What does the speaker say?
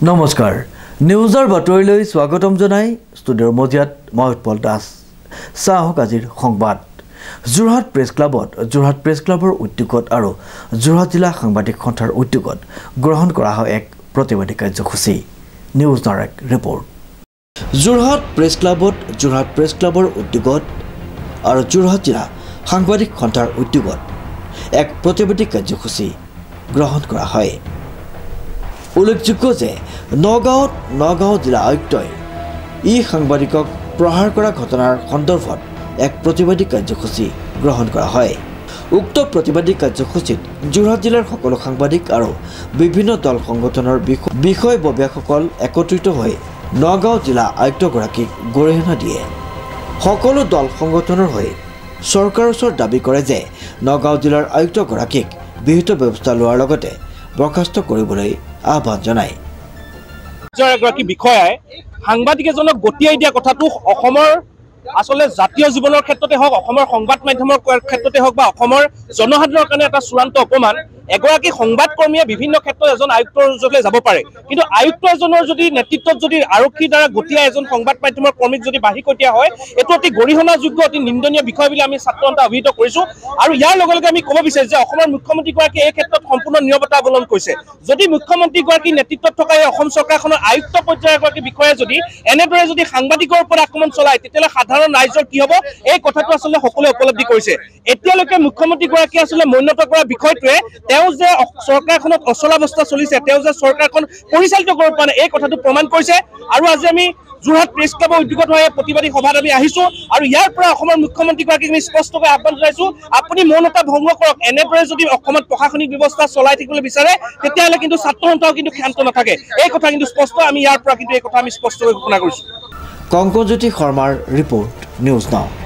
নমস্কাৰ নিউজৰ বাতৰিলৈ স্বাগতম জনাই ষ্টুডিঅ'ৰ মজিয়াত মই উৎপল দাস চাহক আজিৰ সংবাদ যোৰহাট প্ৰেছ ক্লাবৰ উদ্যোগত আৰু যোৰহাট জিলা সাংবাদিক সন্থাৰ উদ্যোগত গ্ৰহণ কৰা হয় এক প্ৰতিবাদী কাৰ্যসূচী news direct report Jorhat press ক্লাবৰ উদ্যোগত আৰু যোৰহাট জিলা সাংবাদিক সন্থাৰ উদ্যোগত এক প্ৰতিবাদী কাৰ্যসূচী গ্ৰহণ কৰা হয় উল্লেখযোগ্য যে নগাঁও জিলা আয়ুক্তই সাংবাদিকক প্ৰহাৰ কৰা ঘটনাৰ সন্দৰ্ভত এক প্ৰতিবাদী কাৰ্যসূচী গ্ৰহণ কৰা হয় উক্ত প্ৰতিবাদী কাৰ্যসূচীত যোৰহাট জিলাৰ সকলো সাংবাদিক আৰু বিভিন্ন দল সংগঠনৰ বিষয়ববীয়াসকল একত্ৰিত হৈ নগাঁও জিলা আয়ুক্তগৰাকীক গৰিহণা দিয়ে সকলো দল সংগঠনৰ হৈ চৰকাৰৰ ওচৰত দাবী কৰে যে নগাঁও জিলাৰ আয়ুক্তগৰাকীক বিহিত ব্যৱস্থা লোৱাৰ লগতে বৰখাস্ত কৰিবলৈ আহ্বান জনায় এগৰাকী বিষয়াই সাংবাদিক এজনক গতিয়াই দিয়া কথাটো অসমৰ আসলে জাতীয় জীৱনৰ ক্ষেত্ৰতে হওক অসমৰ সংবাদ মাধ্যমৰ ক্ষেত্ৰতে হওক বা অসমৰ জনসাধাৰণৰ কাৰণে এটা চূড়ান্ত অপমান এগৰাকী সংবাদকৰ্মীয়ে বিভিন্ন ক্ষেত্ৰত এজন আয়ুক্তৰ ওচৰলৈ যাব পাৰে কিন্তু আয়ুক্ত এজনৰ যদি নেতৃত্বত যদি আৰক্ষীৰ দ্বাৰা গতিয়াই এজন সংবাদ মাধ্যমৰ কৰ্মীক যদি বাঢ়ি কটীয়া হয় এইটো অতি গৰিহণাযোগ্য অতি নিন্দনীয় বিষয় বুলি আমি ছাত্ৰ সন্থা অভিহিত কৰিছোঁ আৰু ইয়াৰ লগে লগে আমি ক'ব বিচাৰিছোঁ যে অসমৰ মুখ্যমন্ত্ৰীগৰাকীয়ে এই ক্ষেত্ৰত সম্পূৰ্ণ নীৰৱতা অৱলম্বন কৰিছে যদি মুখ্যমন্ত্ৰীগৰাকীৰ নেতৃত্বত থকা এই অসম চৰকাৰখনৰ আয়ুক্ত পৰ্যায়ৰ এগৰাকী বিষয়াই যদি এনেদৰে যদি সাংবাদিকৰ ওপৰত আক্ৰমণ চলায় তেতিয়াহ'লে সাধাৰণ ৰাইজৰ কি হ'ব এই কথাটো আচলতে সকলোৱে উপলব্ধি কৰিছে এতিয়ালৈকে মুখ্যমন্ত্ৰীগৰাকীয়ে আচলতে মৌনত কৰা বিষয়টোৱে তেওঁ যে চৰকাৰখনত অচলাৱস্থা চলিছে তেওঁ যে চৰকাৰখন পৰিচালিত কৰিব পৰা নাই এই কথাটো প্ৰমাণ কৰিছে আৰু আজি আমি যোৰহাট প্ৰেছ ক্লাবৰ উদ্যোগত হোৱা প্ৰতিবাদী সভাত আমি আহিছোঁ আৰু ইয়াৰ পৰা অসমৰ মুখ্যমন্ত্ৰীগৰাকীক আমি স্পষ্টকৈ আহ্বান জনাইছোঁ আপুনি মৌনতা ভংগ কৰক এনেদৰে যদি অসমত প্ৰশাসনিক ব্যৱস্থা চলাই থাকিবলৈ বিচাৰে তেতিয়াহ'লে কিন্তু ছাত্ৰ সন্থাও কিন্তু ক্ষান্ত নাথাকে এই কথা কিন্তু স্পষ্ট আমি ইয়াৰ পৰা কিন্তু এই কথা আমি স্পষ্টকৈ ঘোষণা কৰিছোঁ কংকনজ্যোতি শৰ্মাৰ ৰিপৰ্ট নিউজ নাও